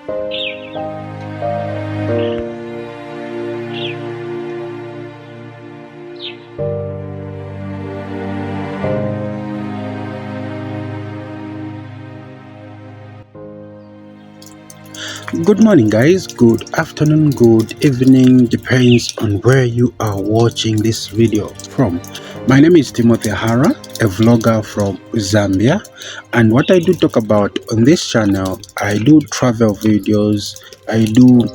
Good morning, guys. Good afternoon, good evening, depends on where you are watching this video from. My name is Timothy Hara, a vlogger from Zambia, and what I do talk about on this channel, I do travel videos, I do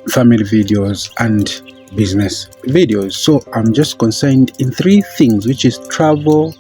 family videos and business videos. So I'm just concerned in three things, which is travel,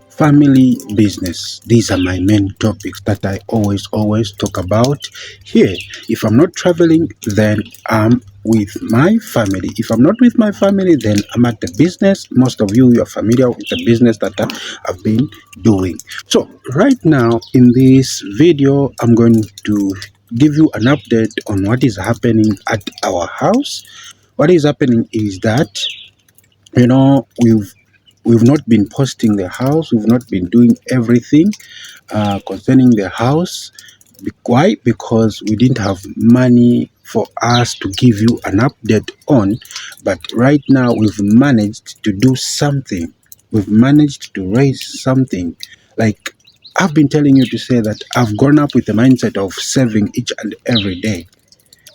family, business. These are my main topics that I always talk about here. If I'm not traveling, then I'm with my family. If I'm not with my family, then I'm at the business. Most of you are familiar with the business that I've been doing. So right now in this video, I'm going to give you an update on what is happening at our house. What is happening is that, we've not been posting the house. We've not been doing everything concerning the house. Why? Because we didn't have money for us to give you an update on. But right now we've managed to do something. We've managed to raise something. Like I've been telling you to say that I've grown up with the mindset of saving each and every day.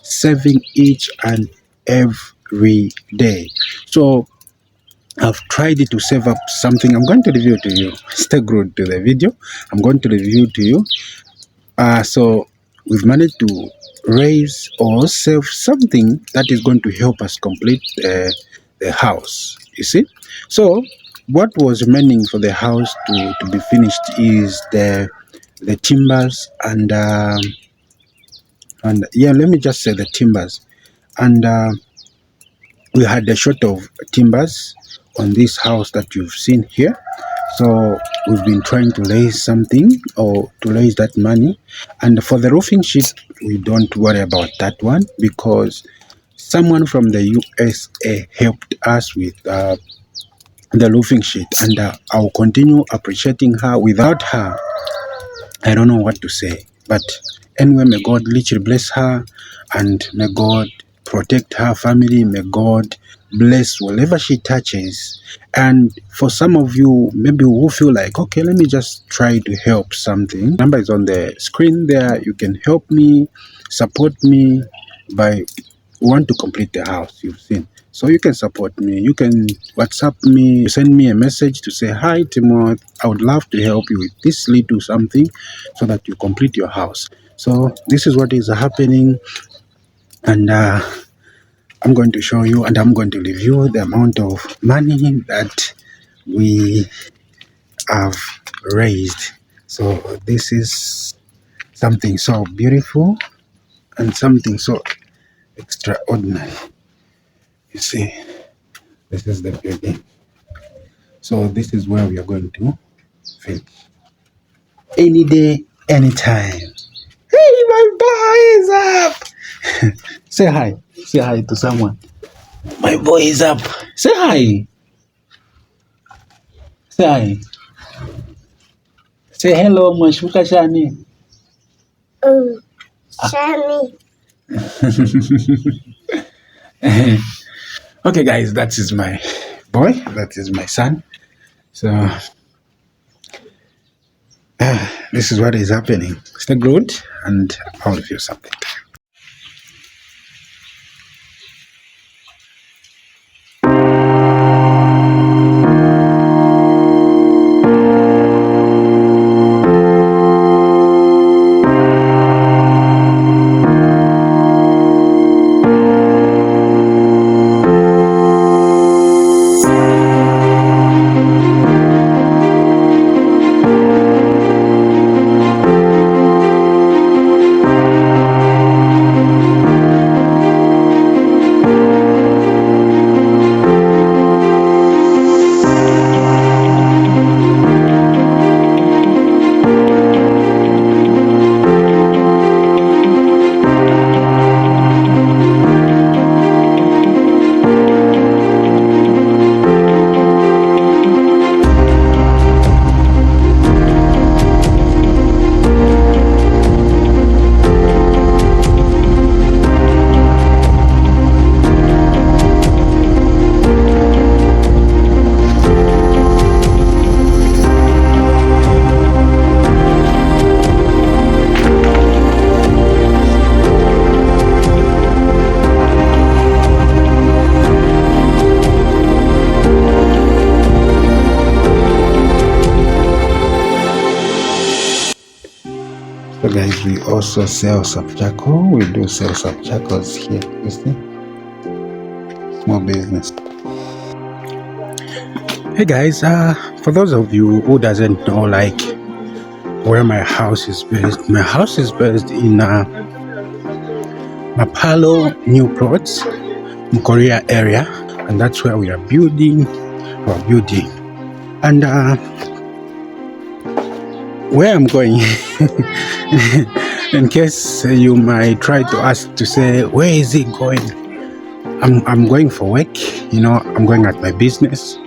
Saving each and every day. So I've tried to save up something. I'm going to review to you. Stay glued to the video. I'm going to review to you. So we've managed to raise or save something that is going to help us complete the house. You see? So what was remaining for the house to be finished is the timbers and yeah, let me just say the timbers. And we had a short of timbers on this house that you've seen here. So we've been trying to raise something or to raise that money. And for the roofing sheet, we don't worry about that one because someone from the USA helped us with the roofing sheet, and I'll continue appreciating her. Without her, I don't know what to say. But anyway, may God literally bless her, and may God protect her family. May God bless whatever she touches. And for some of you, maybe who feel like, okay, let me just try to help something. Number is on the screen there. You can help me, support me by want to complete the house you've seen. So you can support me. You can WhatsApp me, send me a message to say, hi, Timothy, I would love to help you with this little something so that you complete your house. So this is what is happening. And I'm going to show you, and I'm going to review the amount of money that we have raised. So this is something so beautiful and something so extraordinary. You see, this is the building. So this is where we are going to finish. Any day, anytime. Hey, my boy is up. Say hi. Say hi to someone. My boy is up. Say hi. Say hi. Say hello, Mashuka Shani. Shani. Okay, guys, that is my boy. That is my son. So this is what is happening. Stay glued, and I'll review something. guys, we also sell some charcoal. We do sell some charcoals here, you see. Small business. Hey guys, for those of you who doesn't know like where my house is based in Mapalo New Plots, Korea area, and that's where we are building. And where I'm going, in case you might try to ask to say, where is he going? I'm going for work, I'm going at my business.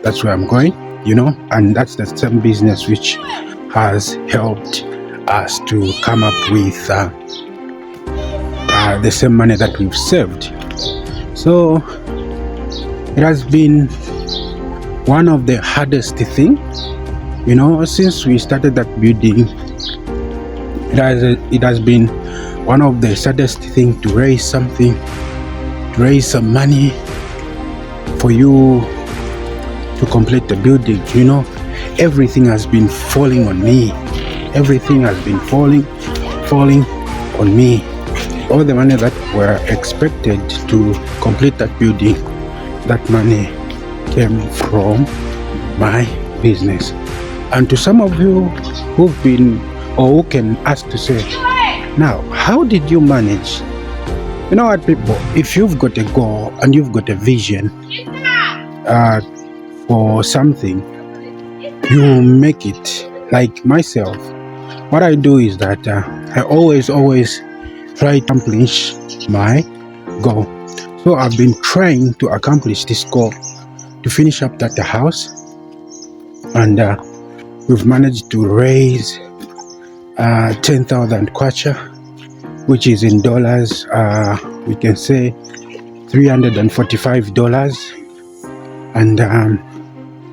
That's where I'm going, and that's the same business which has helped us to come up with the same money that we've saved. So it has been one of the hardest thing, since we started that building. It has been one of the saddest thing to raise some money for you to complete the building. Everything has been falling on me. Everything has been falling on me. All the money that were expected to complete that building, that money came from my business. And to some of you who've been or who can ask to say, now, how did you manage? You know what, people, if you've got a goal and you've got a vision for something, you make it. Like myself, what I do is that I always try to accomplish my goal. So I've been trying to accomplish this goal, to finish up that house, and we've managed to raise 10,000 kwacha, which is in dollars, we can say $345. And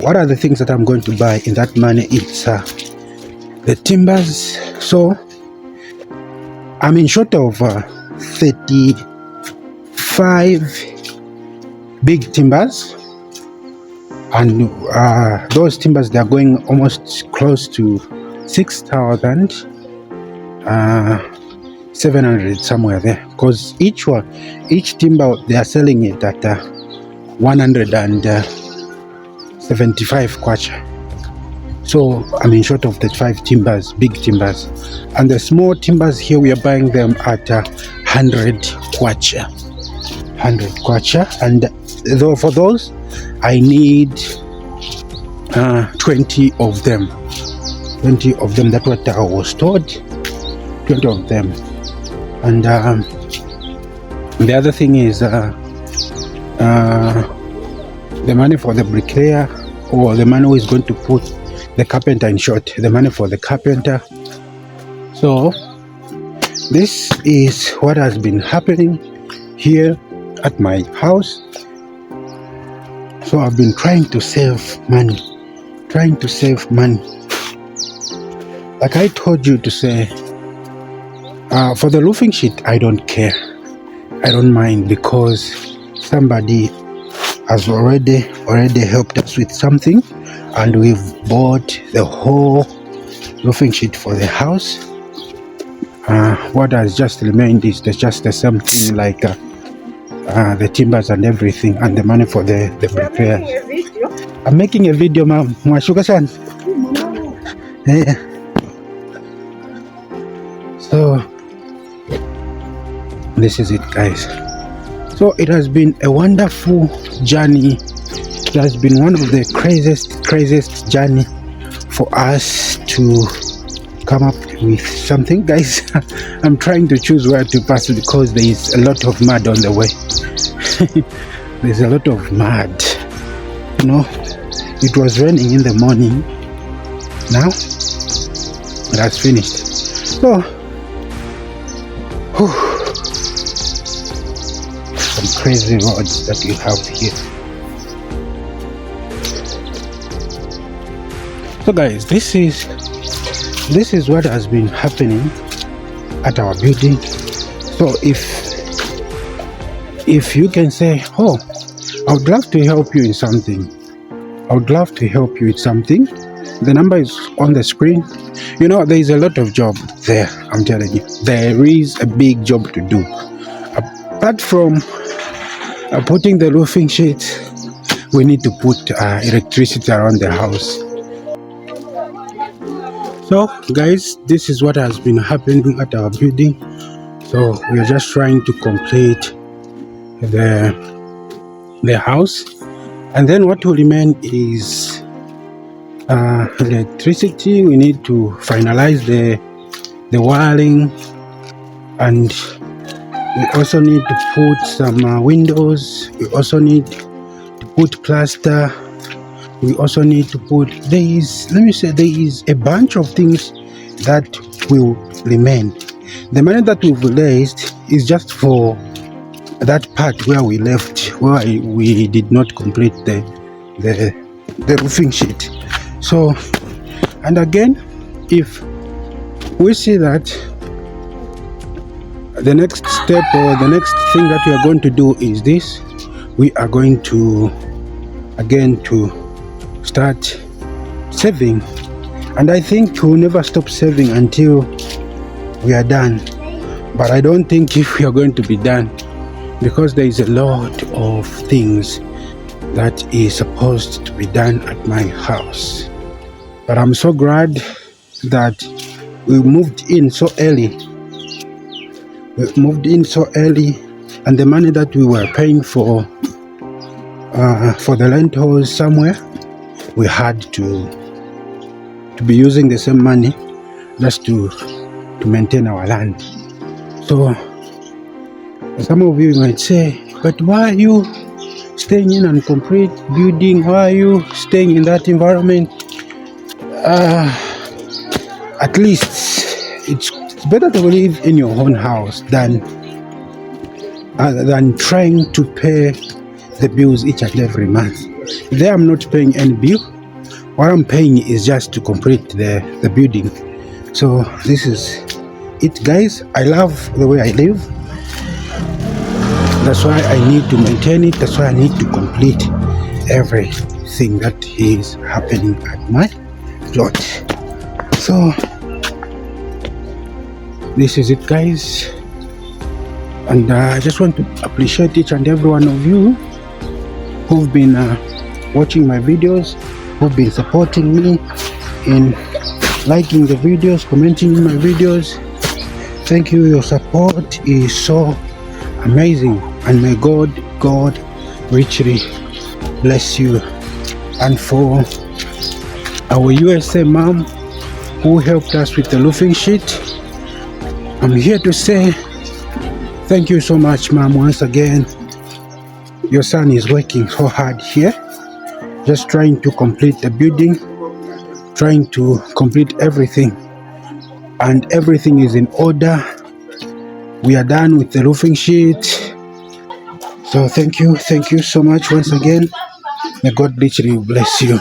what are the things that I'm going to buy in that money? It's the timbers. So I'm in short of 35 big timbers, and those timbers, they're going almost close to 6,700 somewhere there, because each timber they are selling it at 175 kwacha. So I'm in short of the 5 timbers, big timbers, and the small timbers here we are buying them at 100 kwacha. And though for those I need 20 of them. 20 of them. That's what I was told. 20 of them. And the other thing is the money for the bricklayer, or the money who is going to put the carpenter, in short, the money for the carpenter. So this is what has been happening here at my house. So I've been trying to save money. Like I told you to say, for the roofing sheet, I don't care. I don't mind, because somebody has already helped us with something, and we've bought the whole roofing sheet for the house. What has just remained is just the same thing, like the timbers and everything, and the money for the bricklayers. I'm making a video, ma'am. Mwashuka-san. Yeah. So this is it, guys. So it has been a wonderful journey. It has been one of the craziest journey for us to come up with something, guys. I'm trying to choose where to pass, because there is a lot of mud on the way. There's a lot of mud. It was raining in the morning. Now it has finished. So some crazy roads that you have here. So guys, this is what has been happening at our building. So if you can say, oh, I would love to help you in something, The number is on the screen. You know, there is a lot of job there. I'm telling you, there is a big job to do. Apart from putting the roofing sheet, we need to put electricity around the house. So guys, this is what has been happening at our building. So we are just trying to complete the house, and then what will remain is electricity. We need to finalize the wiring, and we also need to put some windows. We also need to put plaster. We also need to put, there is a bunch of things that will remain. The money that we've raised is just for that part where we left, where we did not complete the roofing sheet. So, and again, if we see that the next step or the next thing that we are going to do is this, we are going to again to start saving, and I think we'll never stop saving until we are done. But I don't think if we are going to be done, because there is a lot of things that is supposed to be done at my house. But I'm so glad that we moved in so early. And the money that we were paying for the rentals somewhere, we had to be using the same money just to maintain our land. So some of you might say, but why are you staying in an incomplete building? Why are you staying in that environment? At least it's better to live in your own house than trying to pay the bills each and every month. There I'm not paying any bill. What I'm paying is just to complete the building. So this is it, guys. I love the way I live. That's why I need to maintain it. That's why I need to complete everything that is happening at my plot. So this is it, guys. And I just want to appreciate each and every one of you who've been watching my videos, who've been supporting me in liking the videos, commenting in my videos. Thank you. Your support is so amazing, and may God richly bless you. And for our USA mom who helped us with the roofing sheet, I'm here to say thank you so much, mom. Once again, your son is working so hard here, just trying to complete the building, trying to complete everything, and everything is in order. We are done with the roofing sheet. So thank you so much once again. May God literally bless you.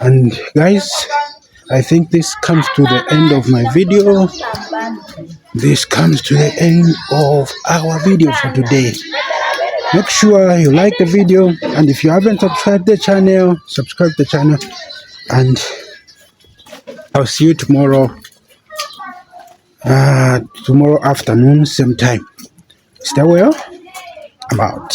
And guys, I think this comes to the end of my video. This comes to the end of our video for today. Make sure you like the video, and if you haven't subscribed the channel, subscribe the channel, and I'll see you tomorrow afternoon, same time. Stay well. I'm out.